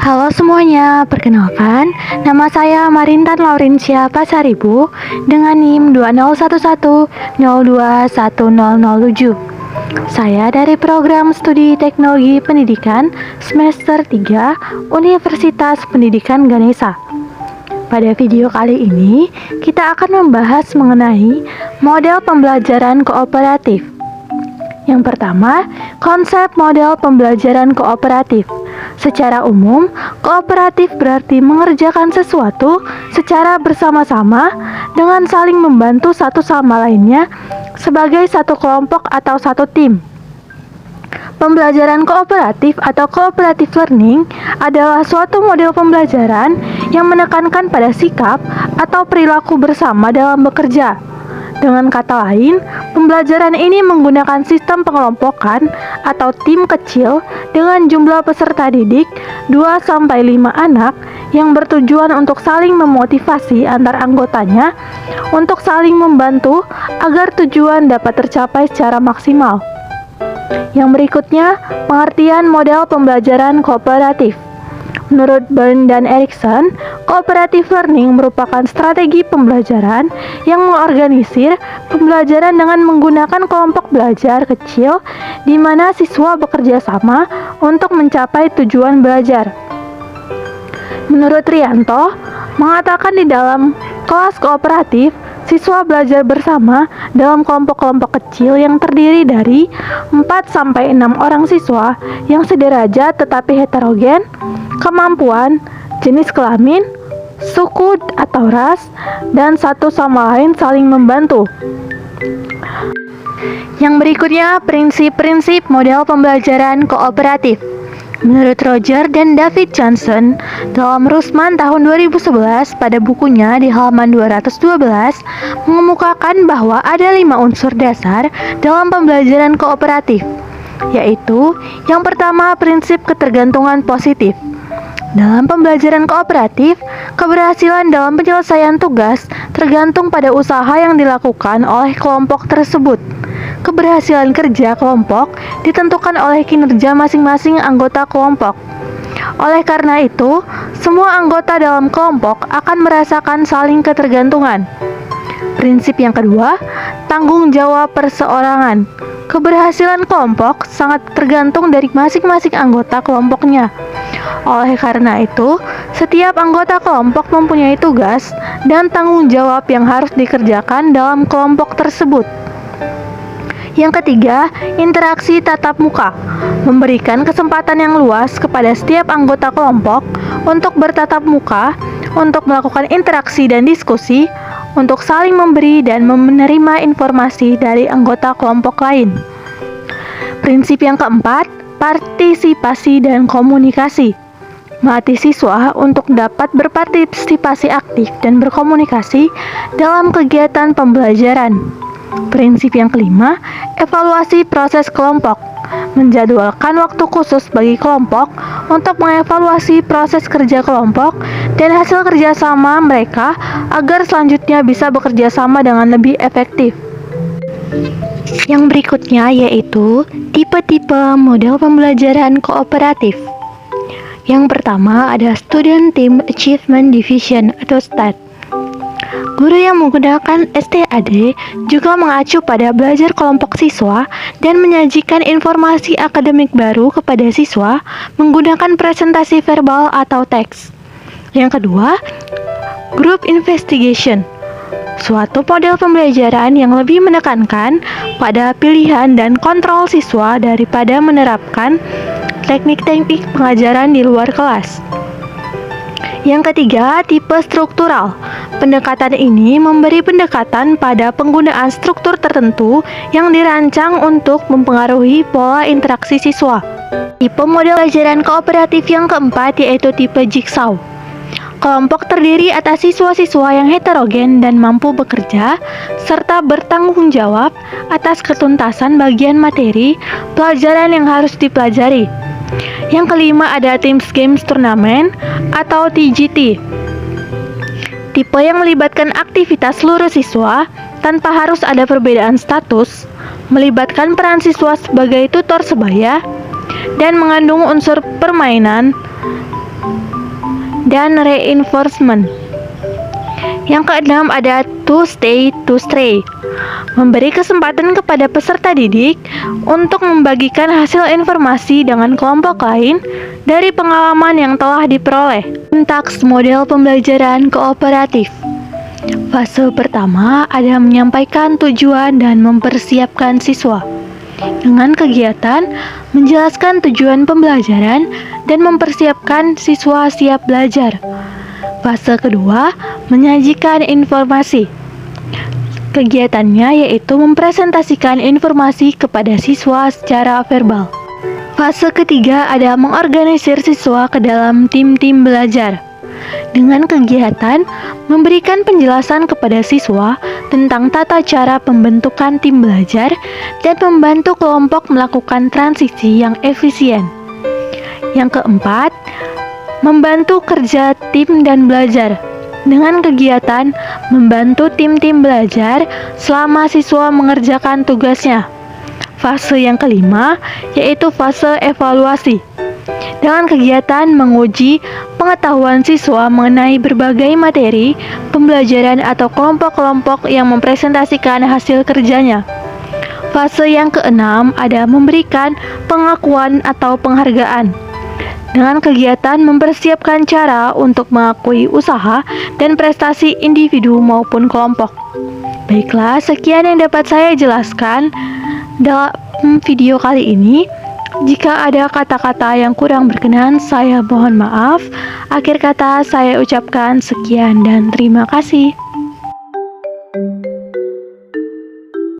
Halo semuanya, perkenalkan, nama saya Marintan Laurencia Pasaribu dengan NIM 2011021007. Saya dari program studi Teknologi Pendidikan semester 3 Universitas Pendidikan Ganesha. Pada video kali ini, kita akan membahas mengenai model pembelajaran kooperatif. Yang pertama, konsep model pembelajaran kooperatif. Secara umum, kooperatif berarti mengerjakan sesuatu secara bersama-sama dengan saling membantu satu sama lainnya sebagai satu kelompok atau satu tim. Pembelajaran kooperatif atau cooperative learning adalah suatu model pembelajaran yang menekankan pada sikap atau perilaku bersama dalam bekerja. Dengan kata lain, pembelajaran ini menggunakan sistem pengelompokan atau tim kecil dengan jumlah peserta didik 2-5 anak yang bertujuan untuk saling memotivasi antar anggotanya untuk saling membantu agar tujuan dapat tercapai secara maksimal. Yang berikutnya, pengertian model pembelajaran kooperatif. Menurut Byrne dan Erikson, cooperative learning merupakan strategi pembelajaran yang mengorganisir pembelajaran dengan menggunakan kelompok belajar kecil di mana siswa bekerja sama untuk mencapai tujuan belajar. Menurut Rianto, mengatakan di dalam kelas kooperatif, siswa belajar bersama dalam kelompok-kelompok kecil yang terdiri dari 4-6 orang siswa yang sederajat tetapi heterogen, kemampuan, jenis kelamin, suku atau ras, dan satu sama lain saling membantu. Yang berikutnya, prinsip-prinsip model pembelajaran kooperatif. Menurut Roger dan David Johnson, dalam Rusman tahun 2011 pada bukunya di halaman 212 mengemukakan bahwa ada 5 unsur dasar dalam pembelajaran kooperatif, yaitu yang pertama prinsip ketergantungan positif. Dalam pembelajaran kooperatif, keberhasilan dalam penyelesaian tugas tergantung pada usaha yang dilakukan oleh kelompok tersebut. Keberhasilan kerja kelompok ditentukan oleh kinerja masing-masing anggota kelompok. Oleh karena itu, semua anggota dalam kelompok akan merasakan saling ketergantungan. Prinsip yang kedua, tanggung jawab perseorangan. Keberhasilan kelompok sangat tergantung dari masing-masing anggota kelompoknya. Oleh karena itu, setiap anggota kelompok mempunyai tugas dan tanggung jawab yang harus dikerjakan dalam kelompok tersebut. Yang ketiga, interaksi tatap muka. Memberikan kesempatan yang luas kepada setiap anggota kelompok untuk bertatap muka, untuk melakukan interaksi dan diskusi, untuk saling memberi dan menerima informasi dari anggota kelompok lain. Prinsip yang keempat, partisipasi dan komunikasi. Melatih siswa untuk dapat berpartisipasi aktif dan berkomunikasi dalam kegiatan pembelajaran. Prinsip yang kelima, evaluasi proses kelompok. Menjadwalkan waktu khusus bagi kelompok untuk mengevaluasi proses kerja kelompok dan hasil kerjasama mereka agar selanjutnya bisa bekerja sama dengan lebih efektif. Yang berikutnya yaitu tipe-tipe model pembelajaran kooperatif. Yang pertama ada Student Team Achievement Division atau STAD. Guru yang menggunakan STAD juga mengacu pada belajar kelompok siswa dan menyajikan informasi akademik baru kepada siswa menggunakan presentasi verbal atau teks. Yang kedua, Group Investigation. Suatu model pembelajaran yang lebih menekankan pada pilihan dan kontrol siswa daripada menerapkan teknik-teknik pengajaran di luar kelas. Yang ketiga, tipe struktural. Pendekatan ini memberi pendekatan pada penggunaan struktur tertentu yang dirancang untuk mempengaruhi pola interaksi siswa. Tipe model pembelajaran kooperatif yang keempat yaitu tipe jigsaw. Kelompok terdiri atas siswa-siswa yang heterogen dan mampu bekerja, serta bertanggung jawab atas ketuntasan bagian materi pelajaran yang harus dipelajari. Yang kelima ada Teams Games Tournament atau TGT. Tipe yang melibatkan aktivitas seluruh siswa tanpa harus ada perbedaan status, melibatkan peran siswa sebagai tutor sebaya, dan mengandung unsur permainan dan reinforcement. Yang keenam ada to stay, to stray. Memberi kesempatan kepada peserta didik untuk membagikan hasil informasi dengan kelompok lain dari pengalaman yang telah diperoleh. Sintaks model pembelajaran kooperatif. Fase pertama ada menyampaikan tujuan dan mempersiapkan siswa. Dengan kegiatan menjelaskan tujuan pembelajaran dan mempersiapkan siswa siap belajar. Fase kedua, menyajikan informasi. Kegiatannya yaitu mempresentasikan informasi kepada siswa secara verbal. Fase ketiga ada mengorganisir siswa ke dalam tim-tim belajar. Dengan kegiatan memberikan penjelasan kepada siswa tentang tata cara pembentukan tim belajar dan membantu kelompok melakukan transisi yang efisien. Yang keempat, membantu kerja tim dan belajar. Dengan kegiatan membantu tim-tim belajar selama siswa mengerjakan tugasnya. Fase yang kelima yaitu fase evaluasi. Dengan kegiatan menguji pengetahuan siswa mengenai berbagai materi pembelajaran atau kelompok-kelompok yang mempresentasikan hasil kerjanya. Fase yang keenam ada memberikan pengakuan atau penghargaan. Dengan kegiatan mempersiapkan cara untuk mengakui usaha dan prestasi individu maupun kelompok. Baiklah, sekian yang dapat saya jelaskan dalam video kali ini. Jika ada kata-kata yang kurang berkenan, saya mohon maaf. Akhir kata saya ucapkan sekian dan terima kasih.